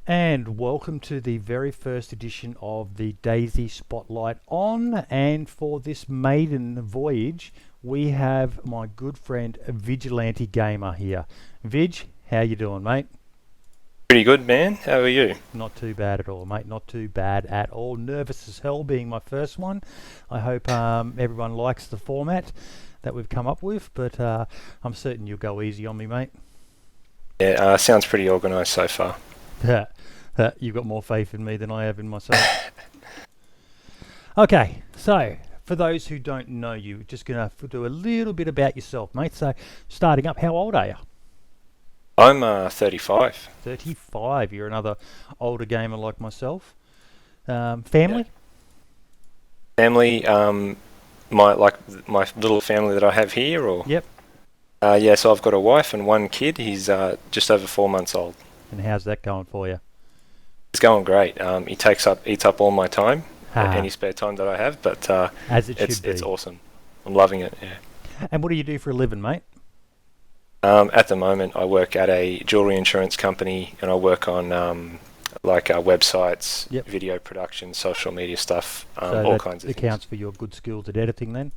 And welcome to the very first edition of the Daisy Spotlight on. And for this maiden voyage, we have my good friend Vigilante Gamer here. Vig, how you doing, mate? Pretty good, man. How are you? Not too bad at all, mate. Not too bad at all. Nervous as hell being my first one. I hope everyone likes the format that we've come up with, but I'm certain you'll go easy on me, mate. Yeah, sounds pretty organised so far. You've got more faith in me than I have in myself. Okay, so for those who don't know you, just going to do a little bit about yourself, mate. So starting up, how old are you? I'm 35. 35. You're another older gamer like myself. Family? Yeah. Family, my little family that I have here, or? Yep. Yeah, so I've got a wife and one kid. He's just over 4 months old. And how's that going for you? It's going great. He eats up all my time, any spare time that I have. But as it should be. It's awesome. I'm loving it. Yeah. And what do you do for a living, mate? At the moment, I work at a jewellery insurance company, and I work on websites, Yep. video production, social media stuff, So all that kinds of accounts things. for your good skills at editing then?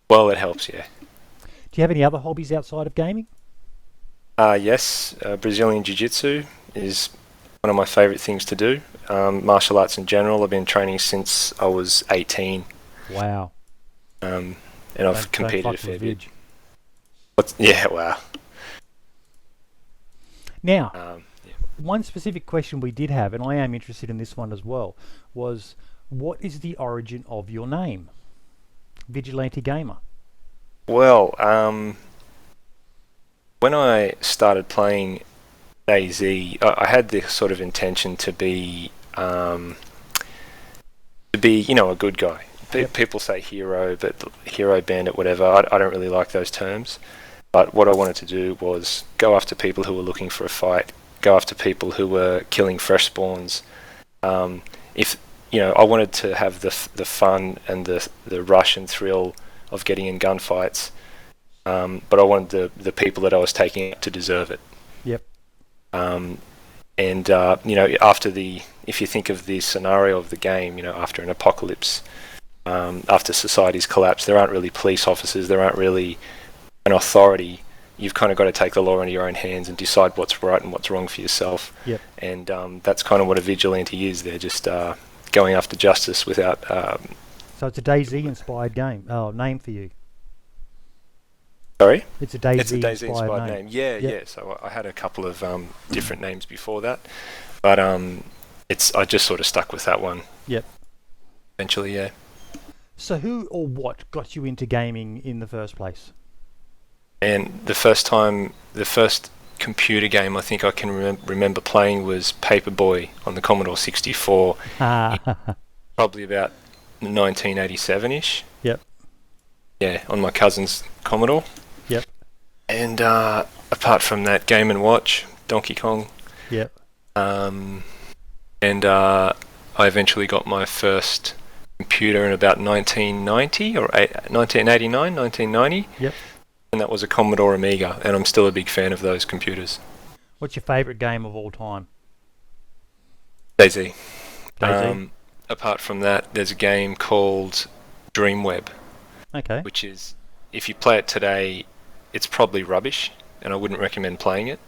Well, it helps, yeah. Do you have any other hobbies outside of gaming? Yes, Brazilian Jiu-Jitsu is one of my favourite things to do. Martial arts in general, I've been training since I was 18. Wow. And I've Don't competed fuck a fair with bit. Vig. Yeah, wow. Now, Yeah. one specific question we did have, and I am interested in this one as well, was what is the origin of your name? Vigilante Gamer. Well, when I started playing Dayz, I had this sort of intention to be, a good guy. Yep. People say hero, but hero, bandit, whatever. I don't really like those terms. But what I wanted to do was go after people who were looking for a fight, go after people who were killing fresh spawns. I wanted to have the fun and the rush and thrill of getting in gunfights, but I wanted the people that I was taking out to deserve it. Yep. If you think of the scenario of the game, after an apocalypse, after society's collapsed, there aren't really police officers, there aren't really an authority. You've kind of got to take the law into your own hands and decide what's right and what's wrong for yourself. Yep. And that's kind of what a vigilante is. They're just going after justice without... So it's a DayZ inspired name for you. Sorry? It's a DayZ It's a Dayz inspired name. Yeah, Yep. yeah. So I had a couple of different names before that, but I just sort of stuck with that one. Yep. Eventually, yeah. So who or what got you into gaming in the first place? And the first computer game I think I can remember playing was Paperboy on the Commodore 64, probably about 1987-ish. Yep. Yeah, on my cousin's Commodore. Yep. And apart from that, Game & Watch, Donkey Kong. Yep. And I eventually got my first computer in about 1990 or 1989, 1990. Yep. And that was a Commodore Amiga, and I'm still a big fan of those computers. What's your favourite game of all time? Dayz. DayZ? Apart from that, there's a game called Dreamweb, Okay. which is, if you play it today, it's probably rubbish, and I wouldn't recommend playing it.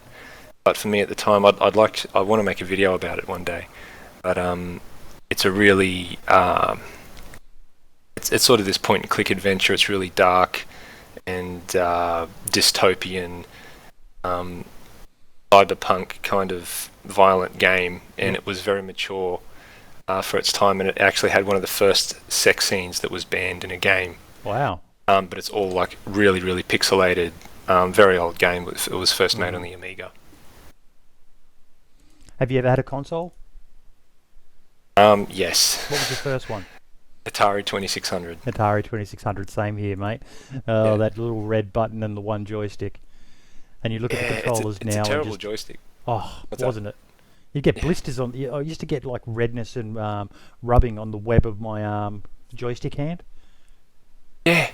But for me at the time, I want to make a video about it one day. But it's a really, it's sort of this point-and-click adventure. It's really dark and dystopian, cyberpunk kind of violent game, and it was very mature for its time, and it actually had one of the first sex scenes that was banned in a game. Wow. But it's all like really, really pixelated, very old game. It was first made on the Amiga. Have you ever had a console? Yes. What was your first one? Atari 2600. Atari 2600, same here, mate. Yeah. That little red button and the one joystick. And you look at the controllers it's now. a terrible and just, joystick. oh, What's that? wasn't it? You get blisters on. I used to get like redness and rubbing on the web of my joystick hand. Yeah.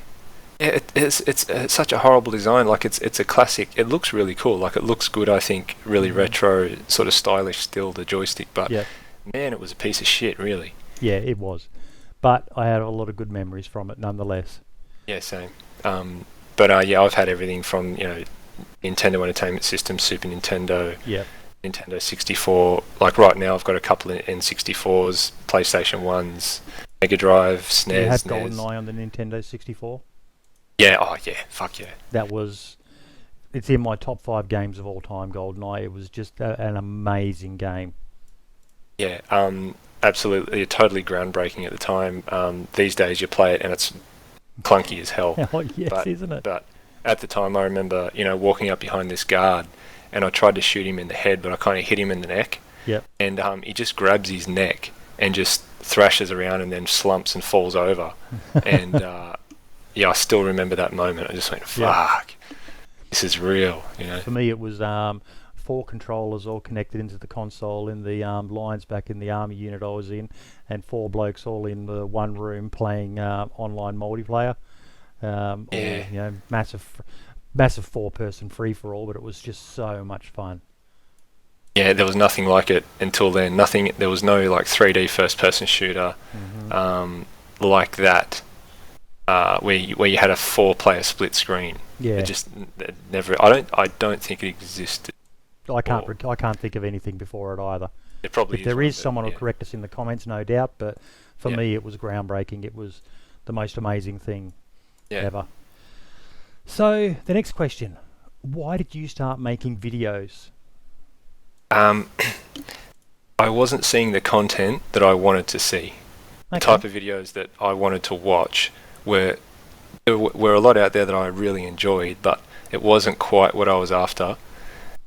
It's such a horrible design. Like it's a classic. It looks really cool. Like it looks good. I think really retro, sort of stylish still. The joystick, but man, it was a piece of shit. Really. Yeah, it was. But I had a lot of good memories from it, nonetheless. Yeah, same. But yeah, I've had everything from Nintendo Entertainment System, Super Nintendo, Nintendo 64. Like right now, I've got a couple of N64s, PlayStation 1s, Mega Drive, SNES. You had Goldeneye on the Nintendo 64? Yeah, oh yeah, fuck yeah. It's in my top 5 games of all time, Goldeneye. It was just an amazing game. Yeah, absolutely, totally groundbreaking at the time. These days you play it and it's clunky as hell. Oh yes, isn't it? But at the time I remember, walking up behind this guard and I tried to shoot him in the head, but I kind of hit him in the neck. Yep. And he just grabs his neck and just thrashes around and then slumps and falls over. And yeah, I still remember that moment. I just went, fuck, this is real, For me, it was 4 controllers all connected into the console in the lines back in the army unit I was in, and 4 blokes all in the one room playing online multiplayer. All, massive 4-person free-for-all, but it was just so much fun. Yeah, there was nothing like it until then. There was no like 3D first-person shooter like that, where you had a 4-player split screen. Yeah, it never. I don't think it existed. I can't think of anything before it either. It probably if there is, someone will correct us in the comments, no doubt. But for me, it was groundbreaking. It was the most amazing thing ever. So the next question: why did you start making videos? I wasn't seeing the content that I wanted to see. The type of videos that I wanted to watch were a lot out there that I really enjoyed, but it wasn't quite what I was after.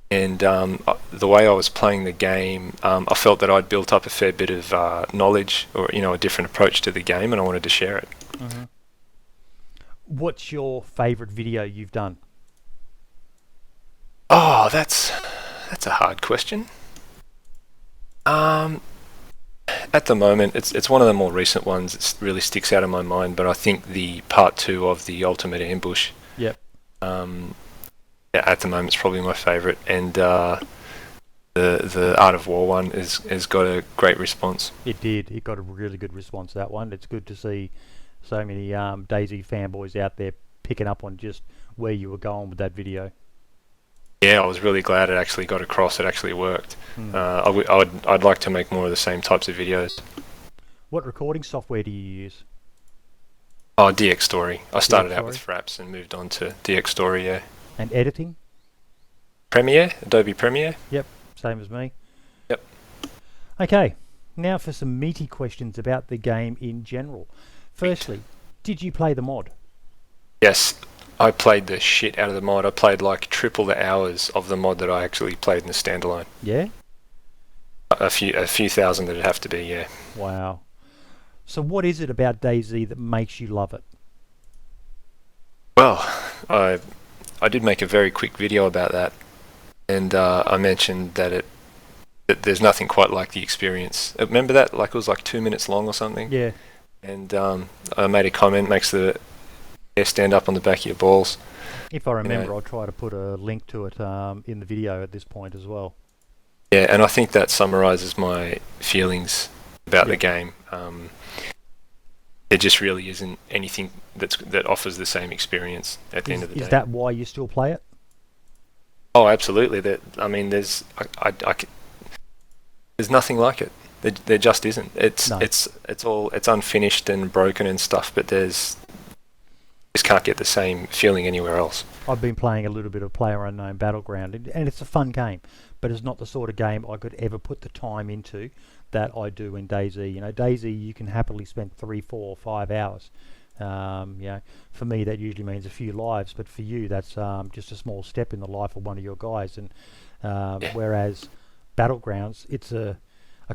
And the way I was playing the game, I felt that I'd built up a fair bit of knowledge, or a different approach to the game, and I wanted to share it. Mm-hmm. What's your favourite video you've done? Oh, that's a hard question. At the moment, it's one of the more recent ones. It really sticks out in my mind. But I think the part 2 of the Ultimate Ambush. Yep. At the moment, it's probably my favourite, and the Art of War one has got a great response. It did. It got a really good response, that one. It's good to see so many DayZ fanboys out there picking up on just where you were going with that video. Yeah, I was really glad it actually got across. It actually worked. I'd like to make more of the same types of videos. What recording software do you use? Oh, DX Story. I started out with Fraps and moved on to DX Story, yeah. And editing? Premiere, Adobe Premiere. Yep, same as me. Yep. Okay, now for some meaty questions about the game in general. Firstly, did you play the mod? Yes, I played the shit out of the mod. I played like triple the hours of the mod that I actually played in the standalone. Yeah? A few thousand that'd have to be, yeah. Wow. So what is it about DayZ that makes you love it? Well, I did make a very quick video about that, and I mentioned that there's nothing quite like the experience. Remember that? Like it was like 2 minutes long or something? Yeah. And I made a comment, makes the hair stand up on the back of your balls. If I remember, I'll try to put a link to it in the video at this point as well. Yeah, and I think that summarises my feelings about the game. There just really isn't anything that offers the same experience at the end of the day. Is that why you still play it? Oh, absolutely. There's nothing like it. There just isn't. It's unfinished and broken and stuff, but just can't get the same feeling anywhere else. I've been playing a little bit of PlayerUnknown Battleground, and it's a fun game, but it's not the sort of game I could ever put the time into that I do in DayZ. DayZ you can happily spend 3, 4, 5 hours. For me that usually means a few lives, but for you that's just a small step in the life of one of your guys. And whereas Battlegrounds, it's a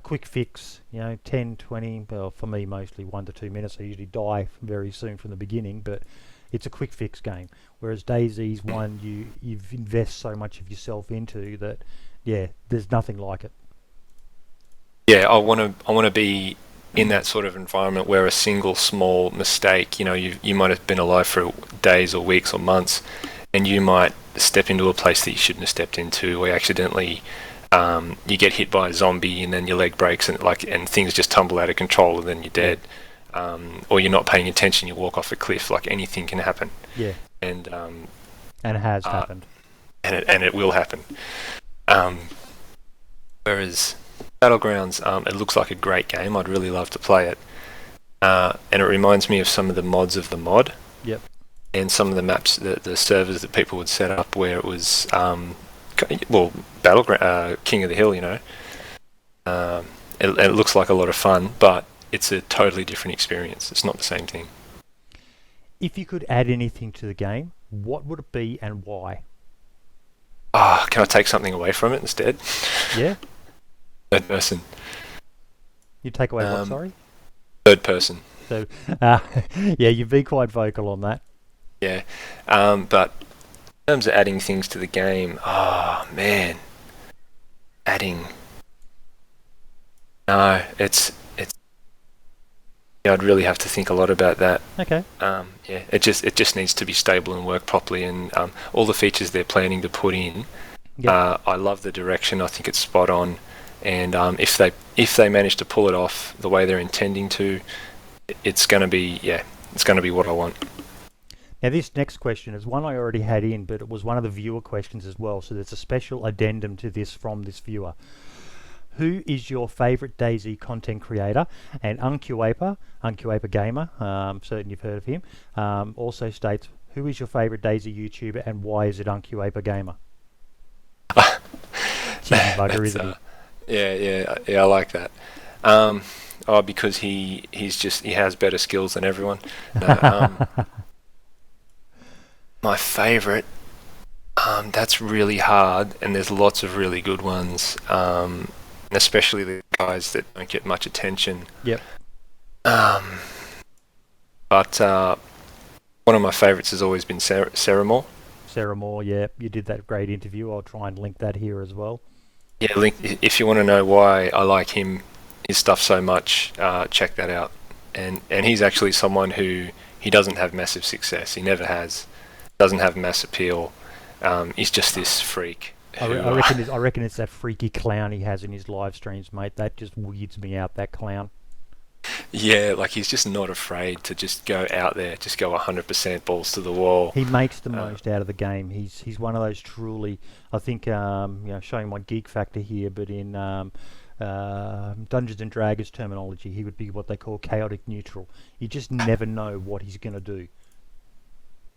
quick fix, 10, 20, well for me mostly 1 to 2 minutes. I usually die very soon from the beginning, but it's a quick fix game. Whereas DayZ's one you invest so much of yourself into that, there's nothing like it. Yeah, I want to be in that sort of environment where a single small mistake, you might have been alive for days or weeks or months, and you might step into a place that you shouldn't have stepped into, or you accidentally you get hit by a zombie and then your leg breaks and things just tumble out of control and then you're dead, or you're not paying attention, you walk off a cliff. Like, anything can happen. Yeah. And it has happened. And it will happen. Whereas Battlegrounds, it looks like a great game. I'd really love to play it. And it reminds me of some of the mods of the mod. Yep. And some of the maps, the servers that people would set up where it was, Battleground, King of the Hill, it looks like a lot of fun, but it's a totally different experience. It's not the same thing. If you could add anything to the game, what would it be and why? Can I take something away from it instead? Yeah. Third person. You take away what, sorry? Third person. So, yeah, you've been quite vocal on that. Yeah. But in terms of adding things to the game, man. No, it's I'd really have to think a lot about that. Okay. Yeah, it just needs to be stable and work properly, and all the features they're planning to put in. Yep. I love the direction. I think it's spot on, and if they manage to pull it off the way they're intending to, it's going to be what I want. Now, this next question is one I already had in, but it was one of the viewer questions as well. So there's a special addendum to this from this viewer. Who is your favourite DayZ content creator? And Uncuaper Gamer, certain you've heard of him, also states, who is your favourite DayZ YouTuber and why is it Uncuaper Gamer? Cheeky bugger, isn't he? Yeah, I like that. Because he has better skills than everyone. No, my favourite, that's really hard, and there's lots of really good ones. And especially the guys that don't get much attention. Yep. But one of my favourites has always been Sarah Moore. Sarah Moore, yeah. You did that great interview. I'll try and link that here as well. Yeah, if you want to know why I like his stuff so much, check that out. And he's actually someone who, he doesn't have massive success. He never has. Doesn't have mass appeal. He's just this freak. I reckon it's that freaky clown he has in his live streams, mate. That just weirds me out, that clown. Yeah, like he's just not afraid to just go out there, just go 100% balls to the wall. He makes the most out of the game. He's one of those truly, I think, showing my geek factor here, but in Dungeons and Dragons terminology, he would be what they call chaotic neutral. You just never know what he's going to do.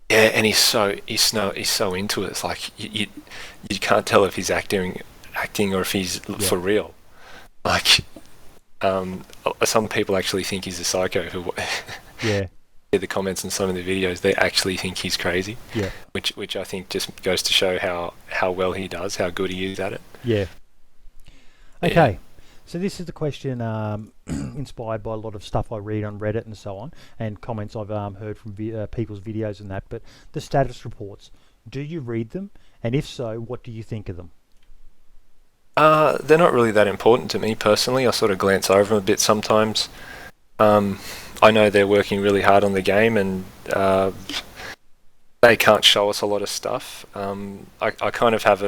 Yeah, and he's so into it. It's like you can't tell if he's acting or if he's for real. Like, some people actually think he's a psycho. Who, yeah. The comments in some of the videos, they actually think he's crazy. Yeah. Which I think just goes to show how well he does, how good he is at it. Yeah. Okay. Yeah. So this is the question inspired by a lot of stuff I read on Reddit and so on, and comments I've heard from people's videos and that. But the status reports, do you read them? And if so, what do you think of them? They're not really that important to me personally. I sort of glance over them a bit sometimes. I know they're working really hard on the game, and they can't show us a lot of stuff. I kind of have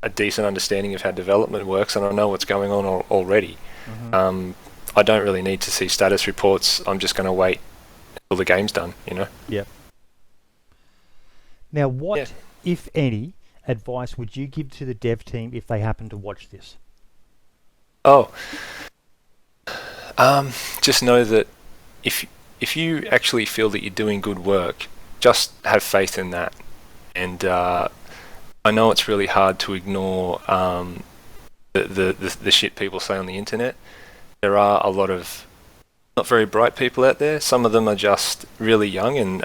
a decent understanding of how development works, and I know what's going on already. Mm-hmm. I don't really need to see status reports. I'm just going to wait until the game's done, Yeah. Now, what, if any, advice would you give to the dev team if they happen to watch this? Just know that if you actually feel that you're doing good work, just have faith in that. And I know it's really hard to ignore the shit people say on the internet. There are a lot of not very bright people out there. Some of them are just really young and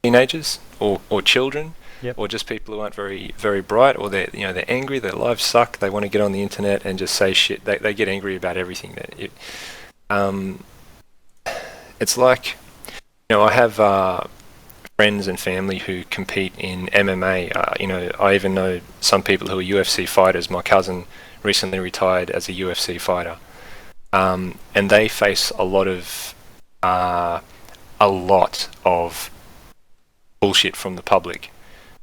teenagers or children, or just people who aren't very very bright, or they're angry. Their lives suck. They want to get on the internet and just say shit. They get angry about everything. It's like I have friends and family who compete in MMA. I even know some people who are UFC fighters. My cousin recently retired as a UFC fighter, and they face a lot of bullshit from the public.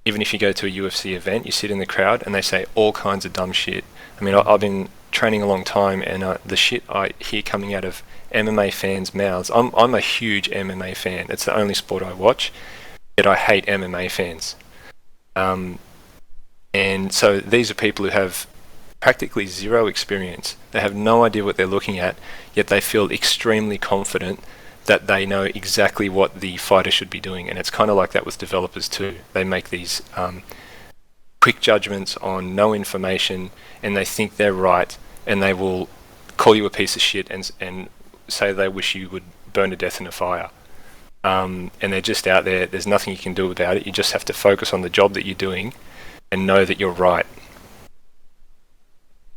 Even if you go to a UFC event, you sit in the crowd and they say all kinds of dumb shit. I mean, I've been training a long time, and the shit I hear coming out of MMA fans' mouths. I'm a huge MMA fan. It's the only sport I watch, yet I hate MMA fans. And so these are people who have practically zero experience. They have no idea what they're looking at, yet they feel extremely confident that they know exactly what the fighter should be doing. And it's kind of like that with developers too. They make these quick judgments on no information, and they think they're right, and they will call you a piece of shit and say they wish you would burn to death in a fire. And they're just out there. There's nothing you can do about it. You just have to focus on the job that you're doing and know that you're right.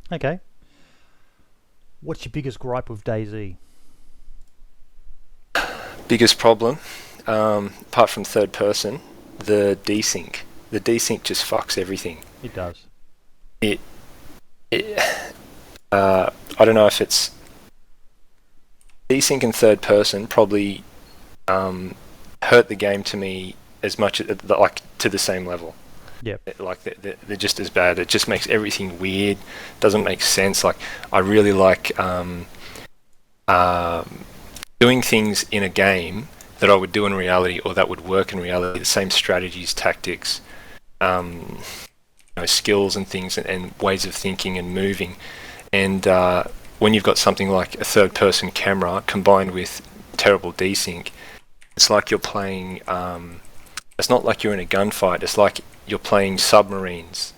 Okay. What's your biggest gripe with Dayz? Biggest problem, apart from third person, the desync. The desync just fucks everything. It does. I don't know if it's desync in third person probably hurt the game to me as much like to the same level. Yep. Like they're just as bad. It just makes everything weird. Doesn't make sense. Like I really like doing things in a game that I would do in reality, or that would work in reality. The same strategies, tactics, skills and things, and ways of thinking and moving. And when you've got something like a third-person camera combined with terrible desync, it's like you're playing. It's not like you're in a gunfight. It's like you're playing submarines,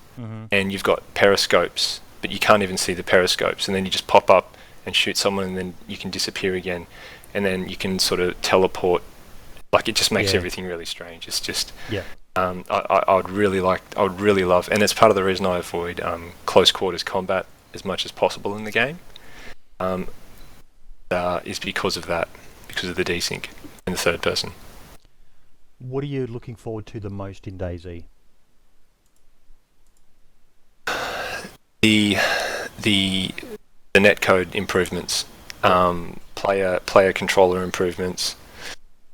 and you've got periscopes, but you can't even see the periscopes. And then you just pop up and shoot someone, and then you can disappear again, and then you can sort of teleport. Like it just makes everything really strange. It's just. Yeah. I would really love, and it's part of the reason I avoid close quarters combat as much as possible in the game. Is because of that, because of the desync in the third person. What are you looking forward to the most in Dayz? The netcode improvements, player controller improvements,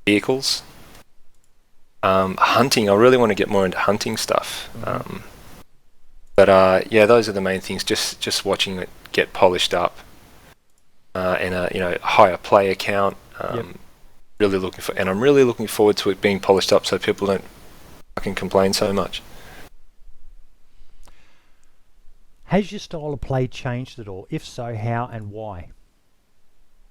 vehicles, hunting. I really want to get more into hunting stuff. But those are the main things. Just watching it get polished up, and a higher player count. I'm really looking forward to it being polished up so people don't fucking complain so much. Has your style of play changed at all? If so, how and why?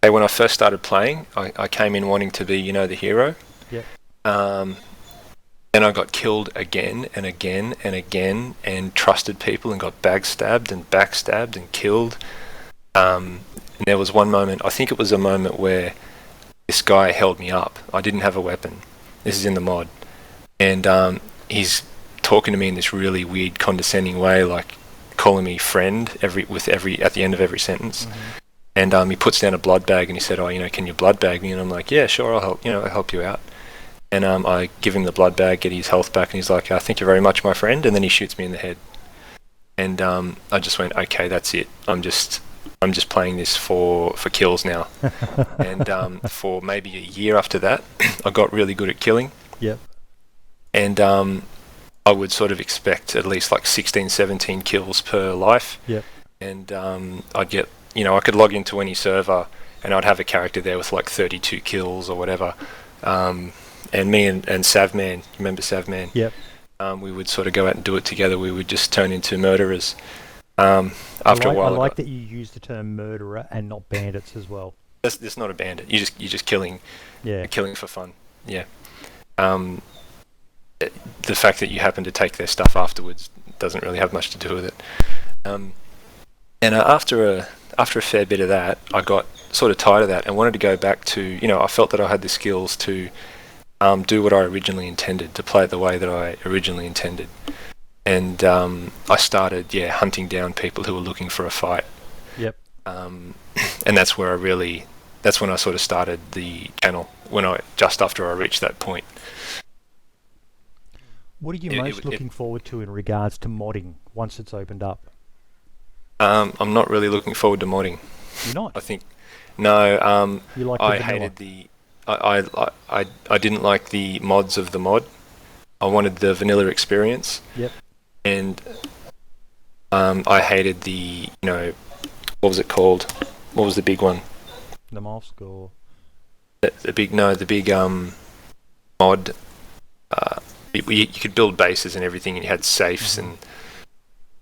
Hey, when I first started playing, I came in wanting to be, the hero. Yep. Then I got killed again and again and again, and trusted people and got backstabbed and killed. And there was one moment, I think it was a moment where this guy held me up. I didn't have a weapon. This is in the mod. And he's talking to me in this really weird, condescending way, like calling me friend at the end of every sentence. And he puts down a blood bag and he said, can you blood bag me? And I'm like, yeah, sure, I'll help you out. And I give him the blood bag, get his health back, and he's like, thank you very much, my friend. And then he shoots me in the head. And I just went, okay, that's it. I'm just playing this for kills now. And for maybe a year after that, I got really good at killing. Yep. And I would sort of expect at least like 16, 17 kills per life. Yep. And I'd get, I could log into any server and I'd have a character there with like 32 kills or whatever. And me and Savman, you remember Savman? Yep. We would sort of go out and do it together. We would just turn into murderers. After a while, I like that you use the term murderer and not bandits as well. That's not a bandit. You're just killing. Yeah. You're killing for fun. Yeah. The fact that you happen to take their stuff afterwards doesn't really have much to do with it. And after a fair bit of that, I got sort of tired of that and wanted to go back to, I felt that I had the skills to do what I originally intended, to play it the way that I originally intended. And I started, hunting down people who were looking for a fight. Yep. And that's when I sort of started the channel, just after I reached that point. What are you most looking forward to in regards to modding once it's opened up? I'm not really looking forward to modding. You're not? I think no. You like I hated the. I didn't like the mods of the mod. I wanted the vanilla experience. Yep. And I hated the, what was it called? What was the big one? The mosque or the big mod. You could build bases and everything, and you had safes and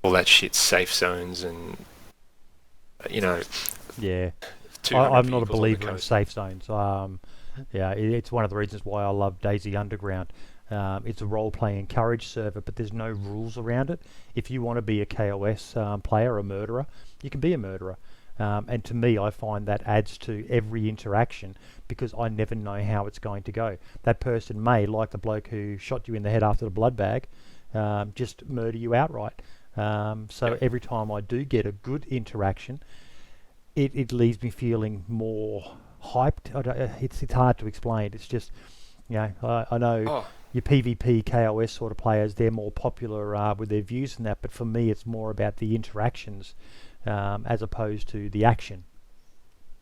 all that shit, safe zones, and yeah. I'm not a believer in safe zones. It's one of the reasons why I love Dayz Underground. It's a role-play encouraged server, but there's no rules around it. If you want to be a KOS player, a murderer, you can be a murderer. And to me, I find that adds to every interaction because I never know how it's going to go. That person may, like the bloke who shot you in the head after the blood bag, just murder you outright. So every time I do get a good interaction, it leaves me feeling more hyped. It's hard to explain. It's just, I know your PvP KOS sort of players, they're more popular with their views and that, but for me it's more about the interactions as opposed to the action.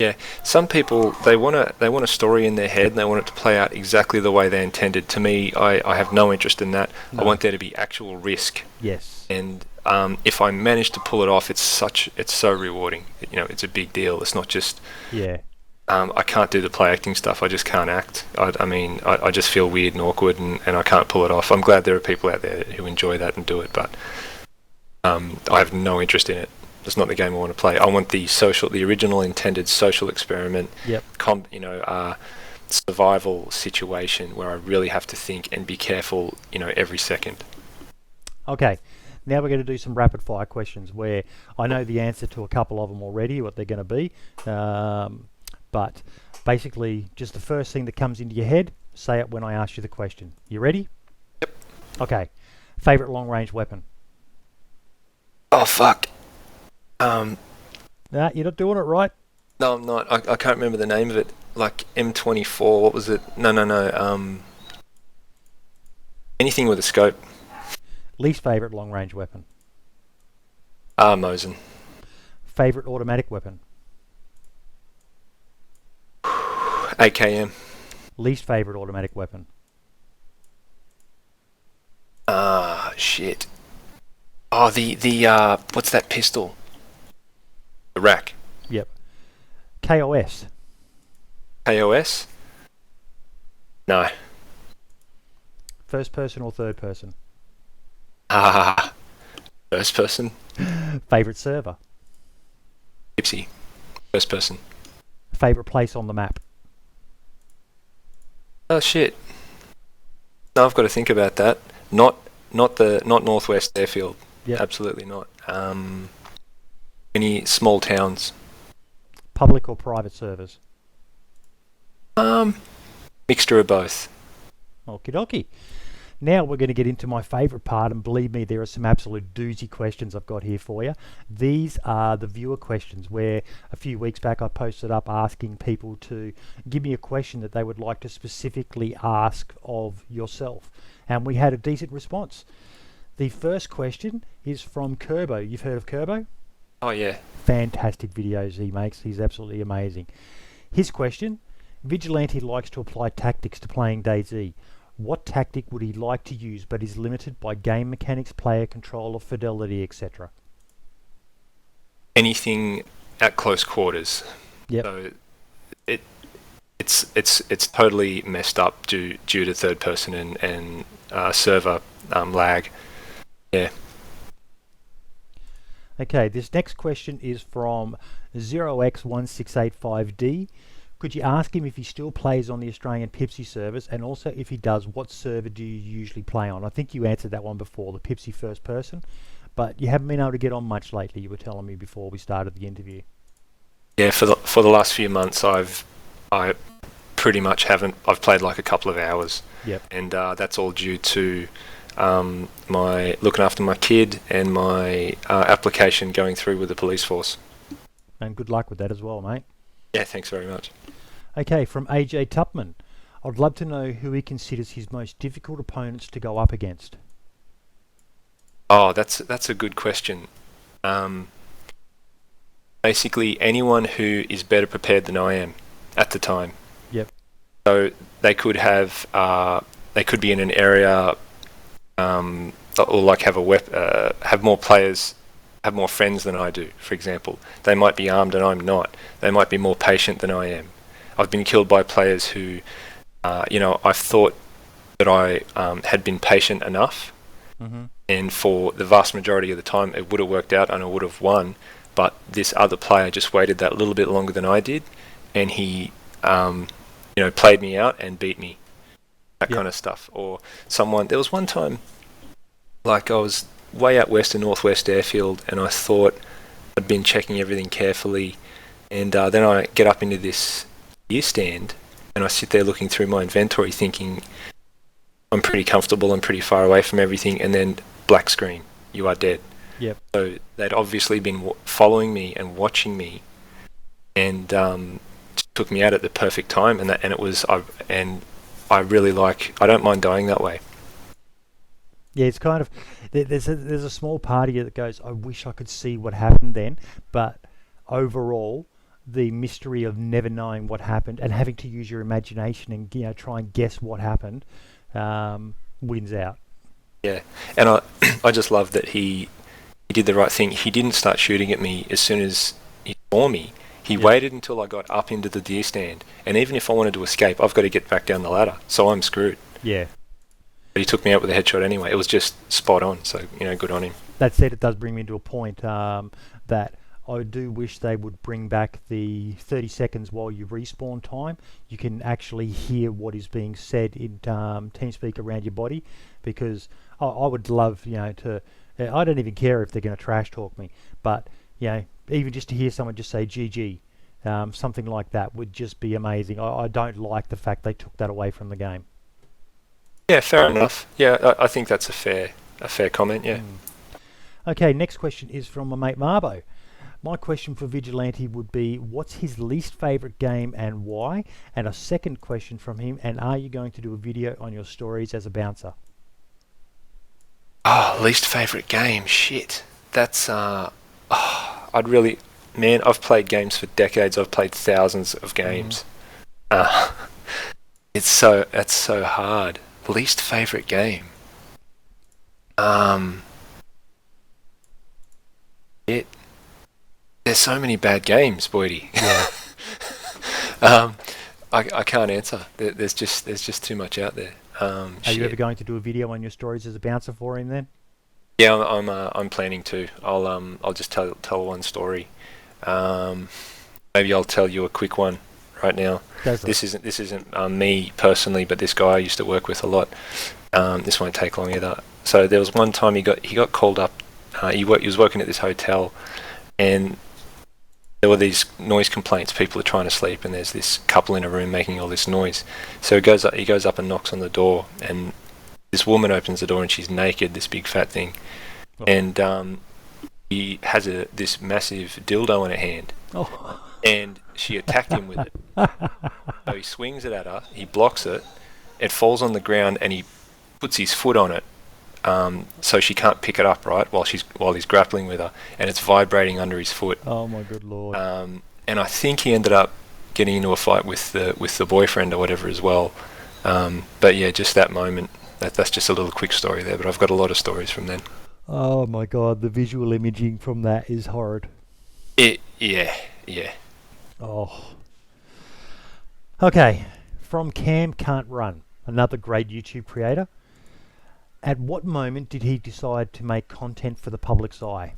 Yeah, some people, they want a story in their head and they want it to play out exactly the way they intended. To me, I have no interest in that. No. I want there to be actual risk. Yes. And if I manage to pull it off, it's so rewarding. It's a big deal. It's not just... Yeah. I can't do the play acting stuff. I just can't act. I just feel weird and awkward, and I can't pull it off. I'm glad there are people out there who enjoy that and do it, but I have no interest in it. It's not the game I want to play. I want the original intended social experiment, survival situation where I really have to think and be careful, every second. Okay. Now we're going to do some rapid fire questions where I know the answer to a couple of them already, what they're going to be. But basically, just the first thing that comes into your head, say it when I ask you the question. You ready? Yep. Okay. Favorite long-range weapon? Oh, fuck. Nah, you're not doing it right. No, I'm not. I can't remember the name of it. Like M24, what was it? No. Anything with a scope. Least favorite long-range weapon? Mosin. Favorite automatic weapon? AKM. Least favorite automatic weapon? Shit. Oh, the what's that pistol? The rack. Yep. KOS? KOS? No. First person or third person? First person. Favorite server? Pepsi. First person. Favorite place on the map? Oh shit. No, I've got to think about that. Not Northwest Airfield. Yep. Absolutely not. Any small towns. Public or private servers? Mixture of both. Okie dokie. Now we're going to get into my favourite part, and believe me, there are some absolute doozy questions I've got here for you. These are the viewer questions, where a few weeks back I posted up asking people to give me a question that they would like to specifically ask of yourself, and we had a decent response. The first question is from Kerbo. You've heard of Kerbo? Oh yeah. Fantastic videos he makes. He's absolutely amazing. His question: Vigilante likes to apply tactics to playing Dayz. What tactic would he like to use but is limited by game mechanics, player control, or fidelity, etc.? Anything at close quarters. Yep. So it's totally messed up due to third person and server lag. Yeah. Okay, this next question is from 0x1685D. Could you ask him if he still plays on the Australian Pepsi servers, and also if he does, what server do you usually play on? I think you answered that one before, the Pepsi first person, but you haven't been able to get on much lately, you were telling me before we started the interview. Yeah, for the last few months I pretty much haven't. I've played like a couple of hours. Yep. And that's all due to my looking after my kid and my application going through with the police force. And good luck with that as well, mate. Yeah, thanks very much. Okay, from AJ Tupman. I'd love to know who he considers his most difficult opponents to go up against. Oh, that's a good question. Basically, anyone who is better prepared than I am at the time. Yep. So they could have, they could be in an area, or like have have more players, have more friends than I do. For example, they might be armed and I'm not. They might be more patient than I am. I've been killed by players who, I've thought that I had been patient enough, and for the vast majority of the time, it would have worked out and I would have won. But this other player just waited that little bit longer than I did, and he, played me out and beat me. That kind of stuff. Or there was one time, like I was way out west in Northwest Airfield, and I thought I'd been checking everything carefully, and then I get up into this gear stand, and I sit there looking through my inventory thinking, I'm pretty comfortable, I'm pretty far away from everything, and then black screen, you are dead. Yep. So they'd obviously been following me and watching me, and took me out at the perfect time, and I really I don't mind dying that way. Yeah, it's kind of there's a small part of you that goes, I wish I could see what happened then, but overall, the mystery of never knowing what happened and having to use your imagination and try and guess what happened wins out. Yeah, and I just love that he did the right thing. He didn't start shooting at me as soon as he saw me. He waited until I got up into the deer stand, and even if I wanted to escape, I've got to get back down the ladder, so I'm screwed. Yeah. But he took me out with a headshot anyway. It was just spot on, so good on him. That said, it does bring me to a point that I do wish they would bring back the 30 seconds while you respawn time. You can actually hear what is being said in TeamSpeak around your body, because I would love, to... I don't even care if they're going to trash talk me, but, even just to hear someone just say GG, something like that would just be amazing. I don't like the fact they took that away from the game. Yeah, fair enough. Yeah, I think that's a fair comment, yeah. Okay, next question is from my mate Marbo. My question for Vigilante would be, what's his least favourite game and why? And a second question from him, and are you going to do a video on your stories as a bouncer? Oh, least favourite game? Shit. That's, I've played games for decades. I've played thousands of games. That's so hard. Least favourite game? There's so many bad games, Boydie. Yeah. I can't answer. There's just too much out there. Are you ever going to do a video on your stories as a bouncer for him then? Yeah, I'm planning to. I'll just tell one story. Maybe I'll tell you a quick one right now. This isn't me personally, but this guy I used to work with a lot. This won't take long either. So there was one time he got called up. He was working at this hotel, and there were these noise complaints. People are trying to sleep, and there's this couple in a room making all this noise. So he goes up and knocks on the door, and this woman opens the door, and she's naked, this big fat thing, and he has this massive dildo in her hand, and she attacked him with it. So he swings it at her, he blocks it, it falls on the ground, and he puts his foot on it, so she can't pick it up, right, while he's grappling with her, and it's vibrating under his foot. Oh my good lord! And I think he ended up getting into a fight with the boyfriend or whatever as well. But yeah, just that moment. That's just a little quick story there, but I've got a lot of stories from then. Oh my god, the visual imaging from that is horrid. Yeah. Oh. Okay, from Cam Can't Run, another great YouTube creator. At what moment did he decide to make content for the public's eye?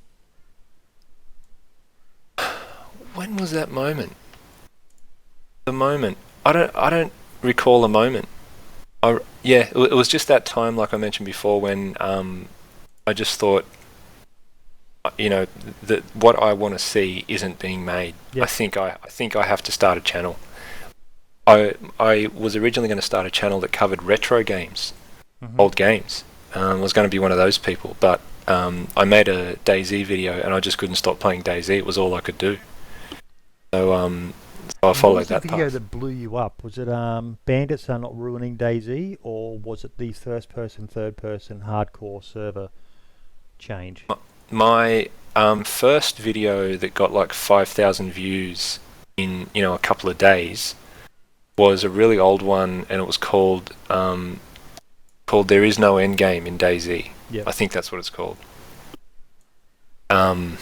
When was that moment? The moment. I don't recall a moment. It was just that time, like I mentioned before, when I just thought, that what I want to see isn't being made. Yep. I think I have to start a channel. I was originally going to start a channel that covered retro games, old games. I was going to be one of those people, but I made a Dayz video, and I just couldn't stop playing Dayz. It was all I could do. So I followed that path. What was the video that blew you up? Was it Bandits Are Not Ruining Dayz, or was it the first-person, third-person hardcore server change? My first video that got like 5,000 views in a couple of days was a really old one, and it was called "There Is No End Game in DayZ." Yep. I think that's what it's called. And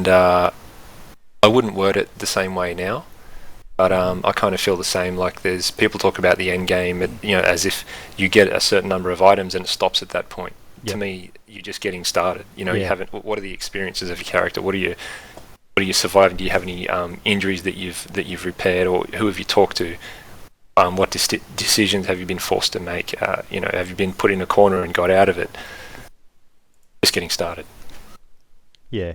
I wouldn't word it the same way now, but I kind of feel the same. Like, there's people talk about the end game, as if you get a certain number of items and it stops at that point. Yep. To me, you're just getting started. You haven't. What are the experiences of your character? What are you surviving? Do you have any injuries that you've repaired, or who have you talked to? What decisions have you been forced to make? Have you been put in a corner and got out of it? Just getting started. Yeah.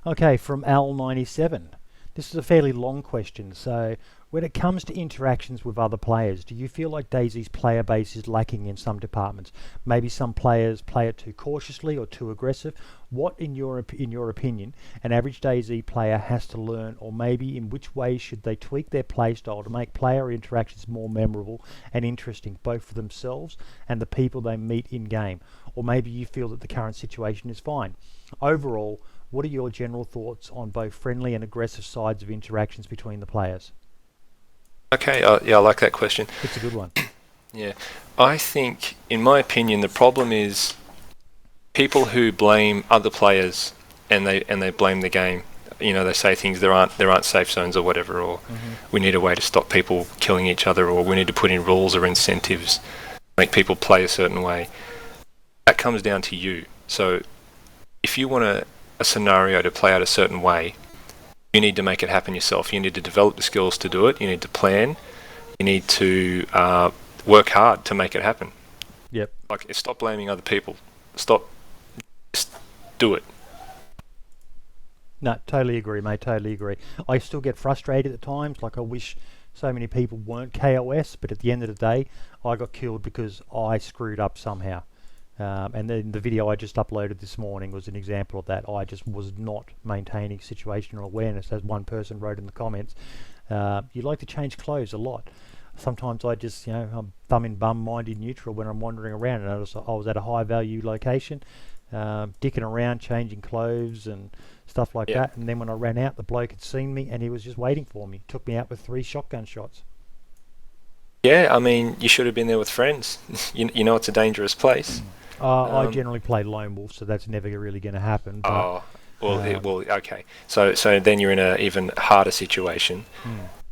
Okay, from Al97. This is a fairly long question. So, when it comes to interactions with other players, do you feel like DayZ's player base is lacking in some departments? Maybe some players play it too cautiously or too aggressive. What, in your opinion, an average DayZ player has to learn, or maybe in which ways should they tweak their playstyle to make player interactions more memorable and interesting, both for themselves and the people they meet in-game? Or maybe you feel that the current situation is fine. Overall, what are your general thoughts on both friendly and aggressive sides of interactions between the players? Okay, I like that question. It's a good one. Yeah, I think, in my opinion, the problem is people who blame other players and they blame the game. They say things, there aren't safe zones or whatever, or we need a way to stop people killing each other, or we need to put in rules or incentives, make people play a certain way. That comes down to you. So if you want a scenario to play out a certain way, you need to make it happen yourself. You need to develop the skills to do it. You need to plan. You need to work hard to make it happen. Yep. Like, stop blaming other people. Just do it. No, totally agree, mate. Totally agree. I still get frustrated at times. Like, I wish so many people weren't KOS, but at the end of the day, I got killed because I screwed up somehow. And then the video I just uploaded this morning was an example of that. I just was not maintaining situational awareness, as one person wrote in the comments. You like to change clothes a lot. Sometimes I just, I'm thumb in bum, mind in neutral when I'm wandering around, and I was at a high value location, dicking around, changing clothes and stuff like that. And then when I ran out, the bloke had seen me and he was just waiting for me. Took me out with 3 shotgun shots. Yeah, I mean, you should have been there with friends. You know it's a dangerous place. I generally play lone wolf, so that's never really going to happen. But, okay. So then you're in an even harder situation.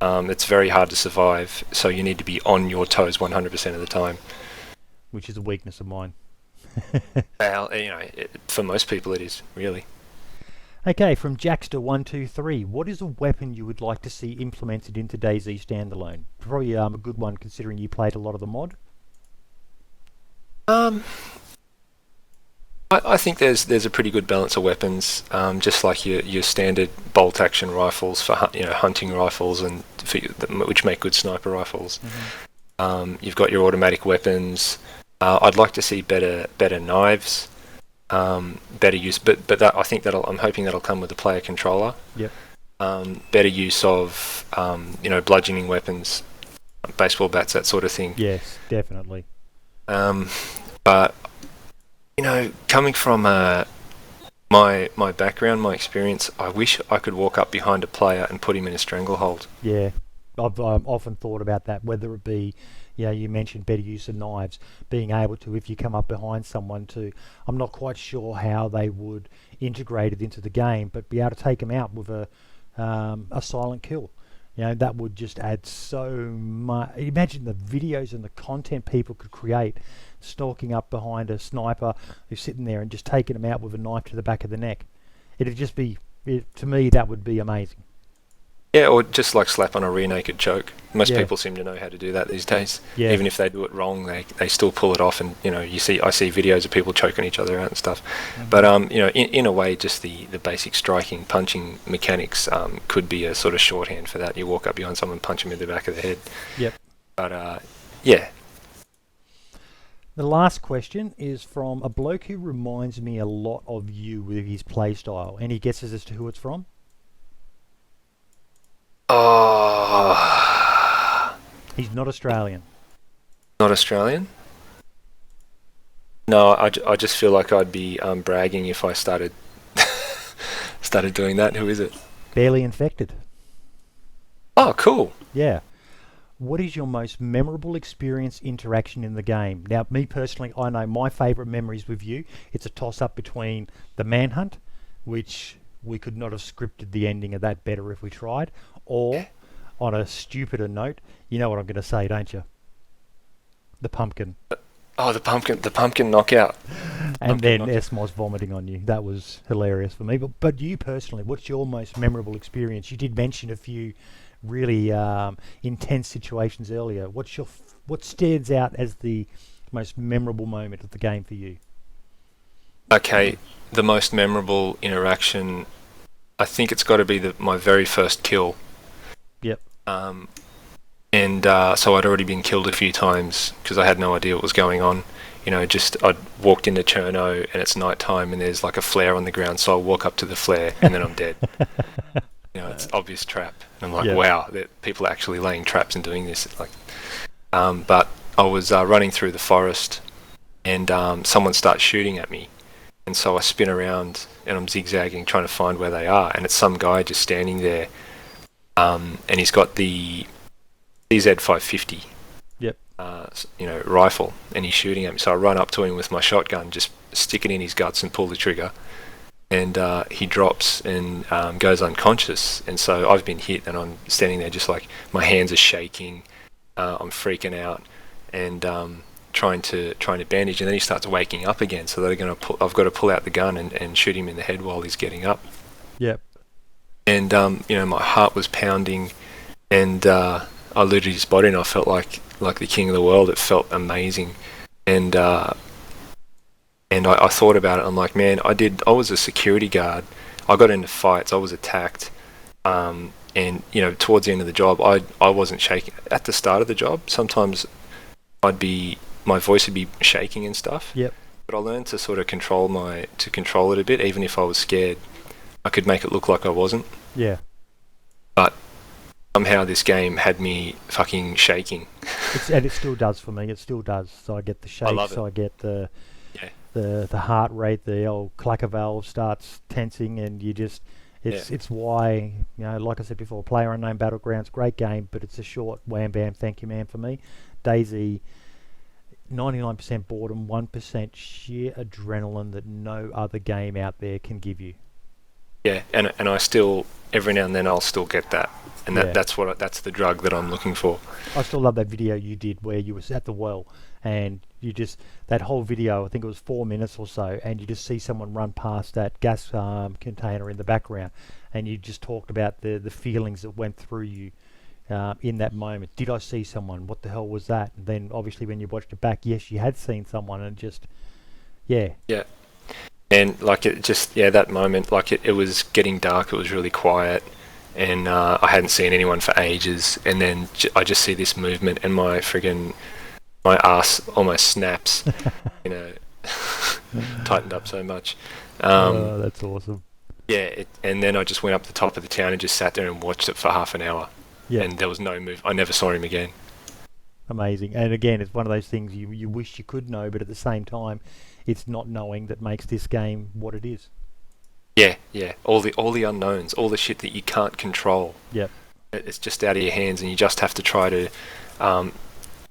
It's very hard to survive, so you need to be on your toes 100% of the time. Which is a weakness of mine. Well, for most people it is, really. Okay, from Jackster123, what is a weapon you would like to see implemented into DayZ standalone? Probably a good one, considering you played a lot of the mod. I think there's a pretty good balance of weapons, just like your standard bolt action rifles for hunting rifles, and which make good sniper rifles. You've got your automatic weapons. I'd like to see better knives, better use, but that, I think I'm hoping that'll come with the player controller. Yep. Better use of bludgeoning weapons, baseball bats, that sort of thing. Yes, definitely. But coming from my background, my experience, I wish I could walk up behind a player and put him in a stranglehold. Yeah, I've often thought about that, whether it be, you mentioned better use of knives, being able to, if you come up behind someone I'm not quite sure how they would integrate it into the game, but be able to take them out with a silent kill. That would just add so much. Imagine the videos and the content people could create, stalking up behind a sniper who's sitting there and just taking him out with a knife to the back of the neck. It'd just be, to me, that would be amazing. Yeah, or just like slap on a rear naked choke. Most people seem to know how to do that these days. Yeah. Even if they do it wrong, they still pull it off. And I see videos of people choking each other out and stuff. But in a way, just the basic striking, punching mechanics could be a sort of shorthand for that. You walk up behind someone, punch them in the back of the head. Yep. But yeah. The last question is from a bloke who reminds me a lot of you with his play style. Any guesses as to who it's from? Oh. He's not Australian. Not Australian? No, I just feel like I'd be bragging if I started doing that. Who is it? Barely Infected. Oh, cool. Yeah. What is your most memorable experience interaction in the game? Now, me personally, I know my favourite memories with you. It's a toss-up between the Manhunt, which we could not have scripted the ending of that better if we tried, or, on a stupider note, you know what I'm going to say, don't you? The pumpkin. Oh, the pumpkin knockout. And then Esmos vomiting on you. That was hilarious for me. But you personally, what's your most memorable experience? You did mention a few really intense situations earlier. What stands out as the most memorable moment of the game for you? Okay, the most memorable interaction, I think it's got to be my very first kill. Yep. So I'd already been killed a few times because I had no idea what was going on. You know, I'd walked into Cherno and it's night time and there's like a flare on the ground, so I walk up to the flare and then I'm dead. You know, it's obvious trap. And I'm like, wow, that people are actually laying traps and doing this. Like, but I was running through the forest and someone starts shooting at me. And so I spin around and I'm zigzagging trying to find where they are. And it's some guy just standing there. And he's got the CZ550. Yep. Rifle, and he's shooting at me. So I run up to him with my shotgun, just stick it in his guts and pull the trigger. And he drops and goes unconscious. And so I've been hit, and I'm standing there just like my hands are shaking. I'm freaking out and trying to bandage. And then he starts waking up again. So I've got to pull out the gun and shoot him in the head while he's getting up. Yep. And my heart was pounding, and I literally his body, and I felt like the king of the world. It felt amazing, and I thought about it. I'm like, man, I was a security guard. I got into fights. I was attacked, and towards the end of the job, I wasn't shaking. At the start of the job, sometimes my voice would be shaking and stuff. Yep. But I learned to sort of control it a bit, even if I was scared. I could make it look like I wasn't. Yeah. But somehow this game had me fucking shaking. And it still does for me. It still does. So I get the shakes. I get the heart rate. The old clacker valve starts tensing, and you just it's why, like I said before, Player Unknown Battlegrounds, great game, but it's a short wham bam thank you man for me. Daisy, 99% boredom, 1% sheer adrenaline that no other game out there can give you. Yeah, and I still, every now and then I'll still get that. And that's the drug that I'm looking for. I still love that video you did where you was at the well, and that whole video, I think it was 4 minutes or so, and you just see someone run past that gas container in the background, and you just talked about the feelings that went through you in that moment. Did I see someone? What the hell was that? And then obviously when you watched it back, yes, you had seen someone, and just, yeah. Yeah. And like that moment, like it was getting dark, it was really quiet, and I hadn't seen anyone for ages, and then I just see this movement, and my ass almost snaps, tightened up so much. That's awesome. Yeah, and then I just went up the top of the town and just sat there and watched it for half an hour. Yeah. And there was no move. I never saw him again. Amazing. And again, it's one of those things you wish you could know, but at the same time, it's not knowing that makes this game what it is. Yeah. All the unknowns, all the shit that you can't control. Yep. It's just out of your hands, and you just have to try to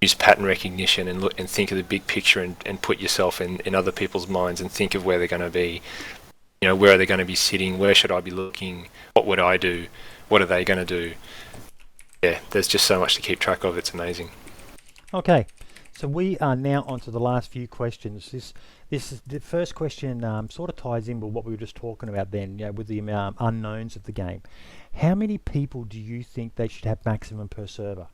use pattern recognition and look and think of the big picture and put yourself in other people's minds and think of where they're going to be. Where are they going to be sitting? Where should I be looking? What would I do? What are they going to do? Yeah, there's just so much to keep track of. It's amazing. Okay, so we are now on to the last few questions. This is the first question. Sort of ties in with what we were just talking about then, with the unknowns of the game. How many people do you think they should have maximum per server?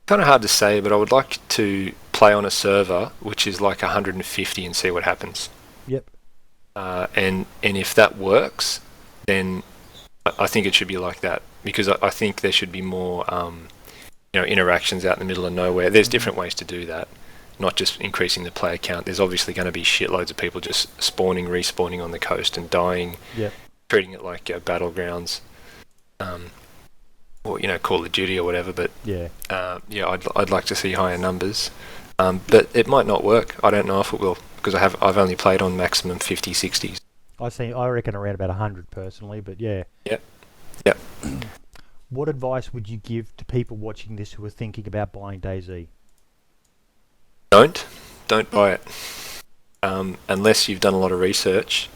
Kind of hard to say, but I would like to play on a server which is like 150 and see what happens. Yep. And if that works, then I think it should be like that, because I think there should be more interactions out in the middle of nowhere. There's different ways to do that, not just increasing the player count. There's obviously going to be shitloads of people just respawning on the coast and dying. Yep. Treating it like Battlegrounds, or Call of Duty or whatever. But I'd like to see higher numbers. But it might not work. I don't know if it will, because I've only played on maximum 50, 60s. I reckon around about 100 personally, but yeah. Yep. What advice would you give to people watching this who are thinking about buying DayZ? Don't buy it unless you've done a lot of research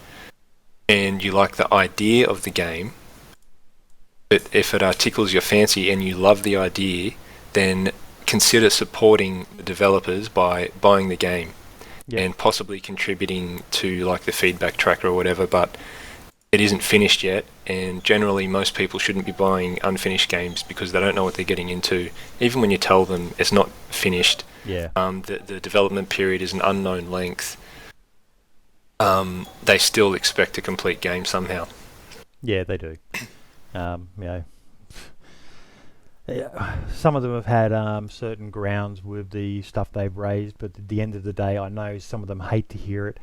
and you like the idea of the game. But if it tickles your fancy and you love the idea, then consider supporting the developers by buying the game and possibly contributing to like the feedback tracker or whatever. But it isn't finished yet, and generally most people shouldn't be buying unfinished games because they don't know what they're getting into. Even when you tell them it's not finished, the development period is an unknown length, they still expect a complete game somehow. Yeah, they do. Some of them have had certain grounds with the stuff they've raised, but at the end of the day, I know some of them hate to hear it.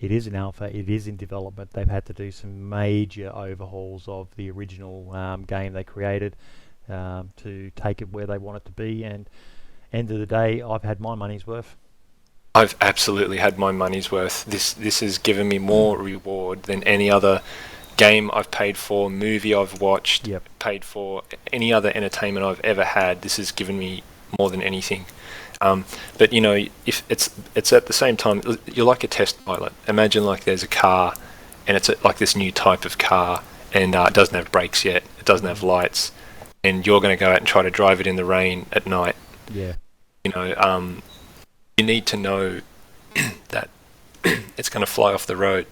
It is an alpha, it is in development. They've had to do some major overhauls of the original game they created to take it where they want it to be, and end of the day, I've had my money's worth. I've absolutely had my money's worth. This has given me more reward than any other game I've paid for, movie I've watched, paid for, any other entertainment I've ever had. This has given me more than anything. But you know, if it's at the same time, you're like a test pilot. Imagine like there's a car, and it's like this new type of car, and it doesn't have brakes yet, it doesn't have lights, and you're going to go out and try to drive it in the rain at night. Yeah. You know, you need to know that it's going to fly off the road.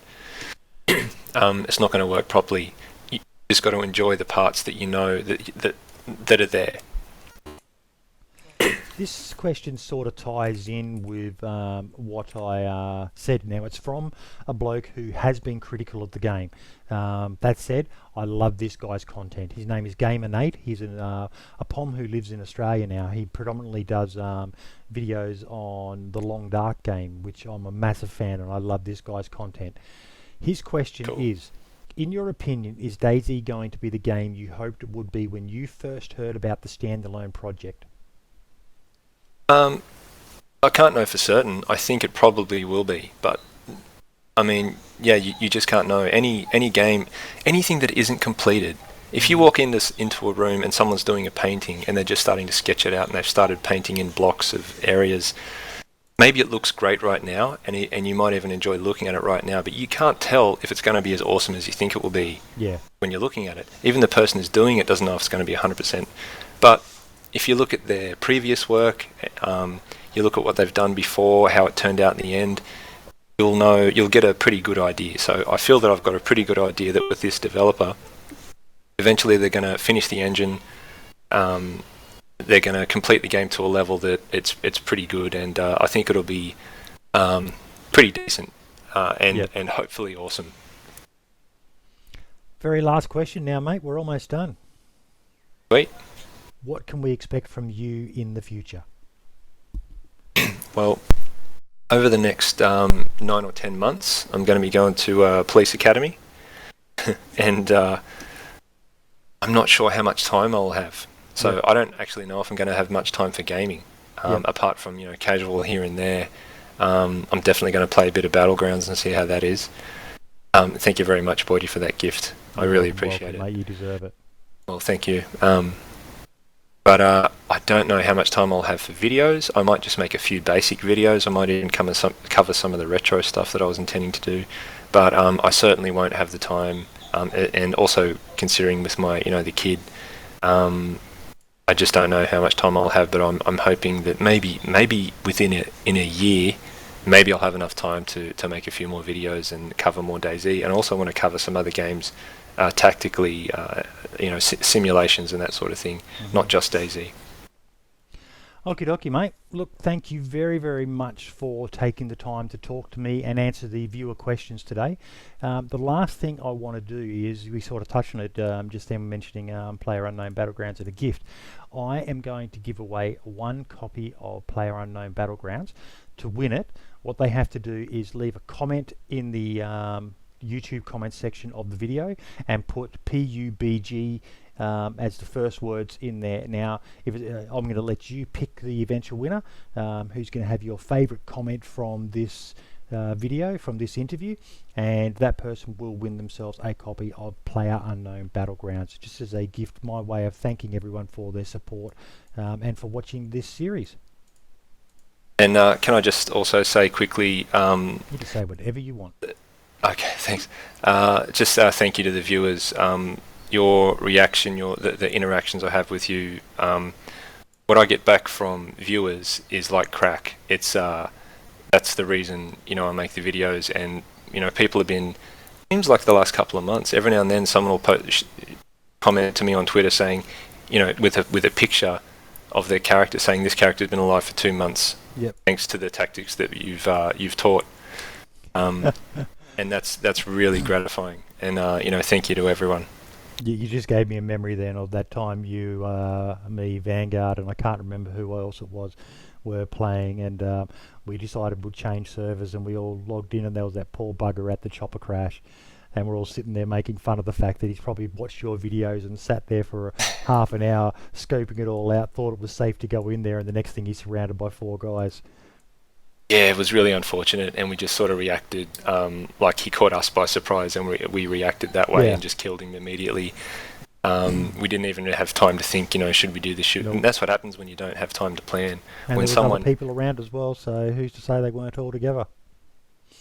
It's not going to work properly. You just got to enjoy the parts that you know that are there. This question sort of ties in with what I said. Now, it's from a bloke who has been critical of the game. That said, I love this guy's content. His name is Gamer Nate. He's a POM who lives in Australia now. He predominantly does videos on the Long Dark game, which I'm a massive fan, and I love this guy's content. His question is, in your opinion, is DayZ going to be the game you hoped it would be when you first heard about the standalone project? I can't know for certain. I think it probably will be, but I mean, yeah, you just can't know. Any game, anything that isn't completed. If you walk into a room and someone's doing a painting and they're just starting to sketch it out and they've started painting in blocks of areas, maybe it looks great right now, and you might even enjoy looking at it right now, but you can't tell if it's going to be as awesome as you think it will be when you're looking at it. Even the person who's doing it doesn't know if it's going to be 100%. But if you look at their previous work, you look at what they've done before, how it turned out in the end, you'll get a pretty good idea. So I feel that I've got a pretty good idea that with this developer, eventually they're going to finish the engine, they're going to complete the game to a level that it's pretty good, and I think it'll be pretty decent and hopefully awesome. Very last question now, mate. We're almost done. Sweet. What can we expect from you in the future? Well, over the next 9 or 10 months, I'm going to be going to Police Academy, and I'm not sure how much time I'll have. So I don't actually know if I'm going to have much time for gaming, apart from casual here and there. I'm definitely going to play a bit of Battlegrounds and see how that is. Thank you very much, Boydie, for that gift. I really appreciate it. Mate, you deserve it. Well, thank you. But I don't know how much time I'll have for videos. I might just make a few basic videos. I might even cover some of the retro stuff that I was intending to do. But I certainly won't have the time. And also considering with my, the kid, I just don't know how much time I'll have. But I'm hoping that maybe within a year, maybe I'll have enough time to make a few more videos and cover more DayZ. And also want to cover some other games. Tactically, simulations and that sort of thing, not just DayZ. Okie dokie, mate. Look, thank you very, very much for taking the time to talk to me and answer the viewer questions today. The last thing I want to do is, we sort of touched on it just then mentioning PlayerUnknown Battlegrounds as a gift. I am going to give away 1 copy of PlayerUnknown Battlegrounds. To win it, what they have to do is leave a comment in the YouTube comment section of the video and put PUBG as the first words in there. Now, I'm going to let you pick the eventual winner, who's going to have your favourite comment from this video, from this interview, and that person will win themselves a copy of PlayerUnknown Battlegrounds, just as a gift, my way of thanking everyone for their support and for watching this series. And can I just also say quickly... you can say whatever you want. Okay, thanks. Just thank you to the viewers. Your reaction, the interactions I have with you, what I get back from viewers is like crack. It's that's the reason I make the videos, and people have been, seems like the last couple of months, every now and then someone will comment to me on Twitter saying, with a picture of their character, saying this character's been alive for 2 months, thanks to the tactics that you've taught. And that's really gratifying. And thank you to everyone. You just gave me a memory then of that time you, me, Vanguard, and I can't remember who else it was, were playing, and we decided we'd change servers, and we all logged in, and there was that poor bugger at the chopper crash, and we're all sitting there making fun of the fact that he's probably watched your videos and sat there for half an hour scoping it all out, thought it was safe to go in there, and the next thing he's surrounded by 4 guys. Yeah, it was really unfortunate, and we just sort of reacted like he caught us by surprise, and we reacted that way and just killed him immediately. We didn't even have time to think, should we do this? Nope. And that's what happens when you don't have time to plan. And when there was other people around as well, so who's to say they weren't all together?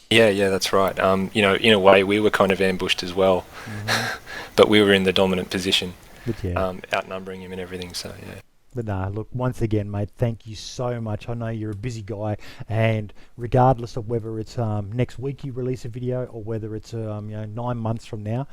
Yeah, that's right. In a way, we were kind of ambushed as well, but we were in the dominant position, outnumbering him and everything. So yeah. But nah, look, once again, mate, thank you so much. I know you're a busy guy, and regardless of whether it's next week you release a video or whether it's 9 months from now,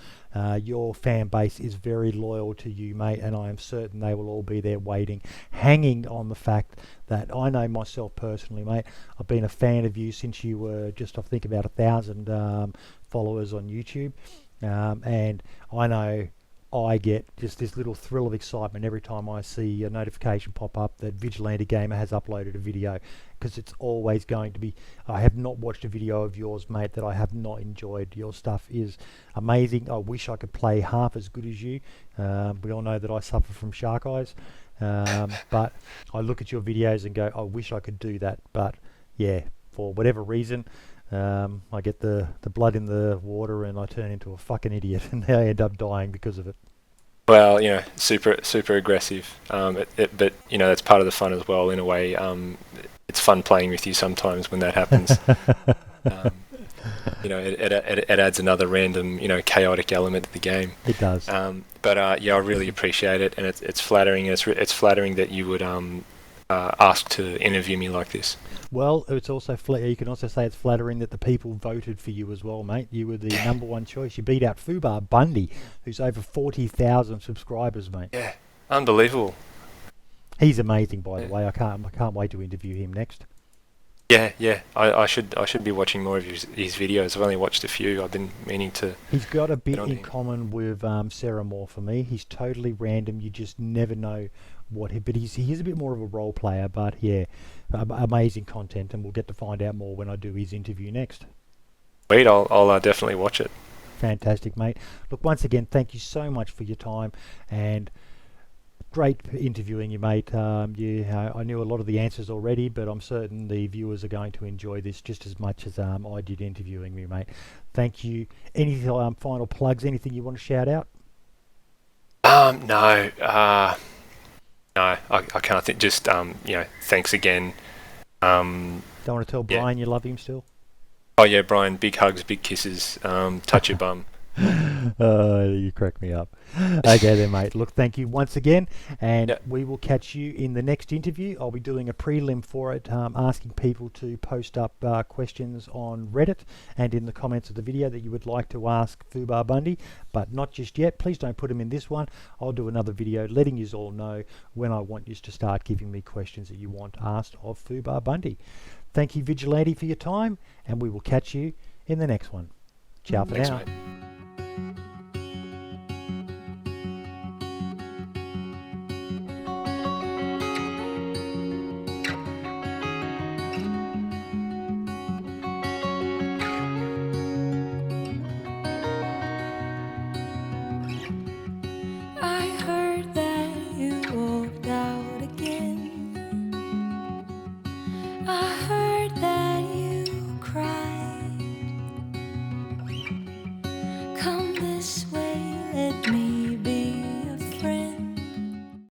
your fan base is very loyal to you, mate, and I am certain they will all be there waiting, hanging on the fact that I know myself personally, mate. I've been a fan of you since you were just, I think, about 1,000 followers on YouTube, and I know I get just this little thrill of excitement every time I see a notification pop up that Vigilante Gamer has uploaded a video, because it's always going to be, I have not watched a video of yours, mate, that I have not enjoyed. Your stuff is amazing. I wish I could play half as good as you. We all know that I suffer from shark eyes, but I look at your videos and go, I wish I could do that, but yeah, for whatever reason, I get the blood in the water and I turn into a fucking idiot, and I end up dying because of it. Well, super aggressive, but that's part of the fun as well, in a way. It's fun playing with you sometimes when that happens. It adds another random, chaotic element to the game. It does. But I really appreciate it, and it's flattering. It's flattering that you would ask to interview me like this. Well, it's also you can also say it's flattering that the people voted for you as well, mate. You were the number one choice. You beat out Fubar Bundy, who's over 40,000 subscribers, mate. Yeah, unbelievable. He's amazing, by the way. I can't wait to interview him next. Yeah. I should be watching more of his videos. I've only watched a few. I've been meaning to. He's got a bit in common with Sarah Moore for me. He's totally random. You just never know but he is a bit more of a role player. But yeah, amazing content, and we'll get to find out more when I do his interview next. Wait, I'll definitely watch it. Fantastic, mate. Look, once again, thank you so much for your time, and great interviewing you, mate. I knew a lot of the answers already, but I'm certain the viewers are going to enjoy this just as much as I did interviewing you, mate. Thank you. Any final plugs? Anything you want to shout out? No, I can't think. Just thanks again. Don't want to tell Brian you love him still? Oh yeah, Brian. Big hugs, big kisses. Touch your bum. You crack me up. Okay then, mate. Look, thank you once again, and we will catch you in the next interview. I'll be doing a prelim for it, asking people to post up questions on Reddit and in the comments of the video that you would like to ask Fubar Bundy, but not just yet. Please don't put them in this one. I'll do another video letting you all know when I want you to start giving me questions that you want asked of Fubar Bundy. Thank you, Vigilante, for your time, and we will catch you in the next one. Ciao for now. Mate. come this way.